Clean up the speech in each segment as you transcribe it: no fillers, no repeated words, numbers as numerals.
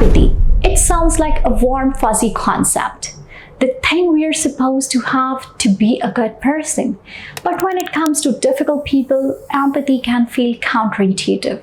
Empathy. It sounds like a warm, fuzzy concept. The thing we're supposed to have to be a good person. But when it comes to difficult people, empathy can feel counterintuitive.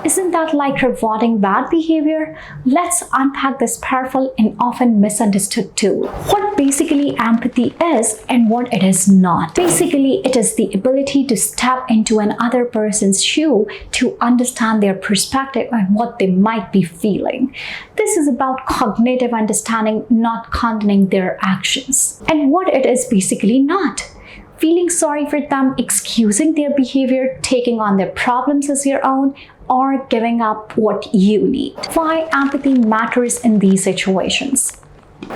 Isn't that like rewarding bad behavior? Let's unpack this powerful and often misunderstood tool. What basically empathy is and what it is not. Basically, it is the ability to step into another person's shoe to understand their perspective and what they might be feeling. This is about cognitive understanding, not condoning their actions. And what it is basically not. Feeling sorry for them, excusing their behavior, taking on their problems as your own, or giving up what you need. Why empathy matters in these situations.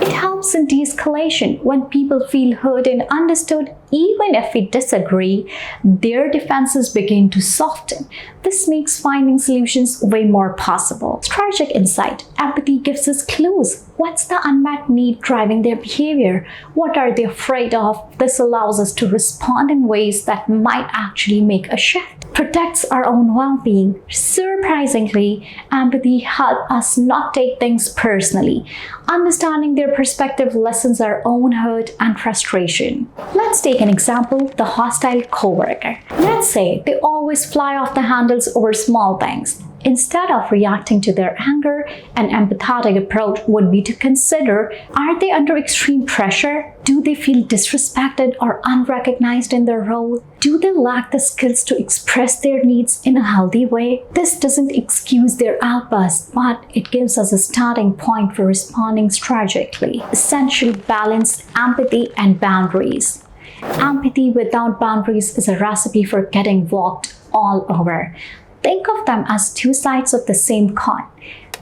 It helps in de-escalation. When people feel heard and understood, even if we disagree, their defenses begin to soften. This makes finding solutions way more possible. Strategic insight. Empathy gives us clues. What's the unmet need driving their behavior? What are they afraid of? This allows us to respond in ways that might actually make a shift. Protects our own well-being. Surprisingly, empathy helps us not take things personally. Understanding their perspective lessens our own hurt and frustration. Let's take an example, the hostile coworker. Let's say they always fly off the handles over small things. Instead of reacting to their anger, an empathetic approach would be to consider, are they under extreme pressure? Do they feel disrespected or unrecognized in their role? Do they lack the skills to express their needs in a healthy way? This doesn't excuse their outbursts, but it gives us a starting point for responding strategically. Essential balance, empathy, and boundaries. Empathy without boundaries is a recipe for getting walked all over. Think of them as two sides of the same coin.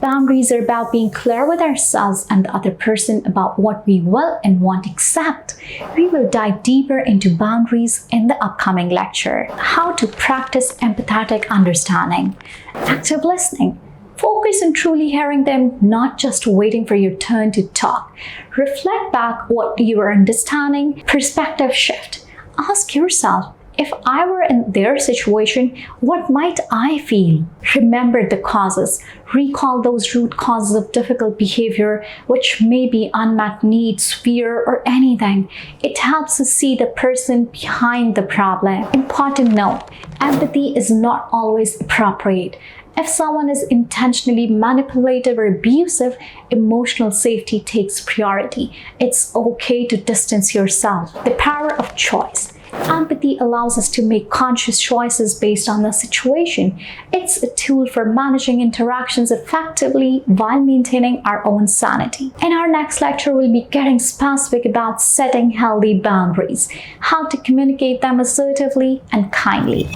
Boundaries are about being clear with ourselves and the other person about what we will and won't accept. We will dive deeper into boundaries in the upcoming lecture. How to practice empathetic understanding. Active listening. Focus on truly hearing them, not just waiting for your turn to talk. Reflect back what you are understanding. Perspective shift. Ask yourself, if I were in their situation, what might I feel? Remember the causes. Recall those root causes of difficult behavior, which may be unmet needs, fear, or anything. It helps us see the person behind the problem. Important note, empathy is not always appropriate. If someone is intentionally manipulative or abusive, emotional safety takes priority. It's okay to distance yourself. The power of choice. Empathy allows us to make conscious choices based on the situation. It's a tool for managing interactions effectively while maintaining our own sanity. In our next lecture, we'll be getting specific about setting healthy boundaries, how to communicate them assertively and kindly.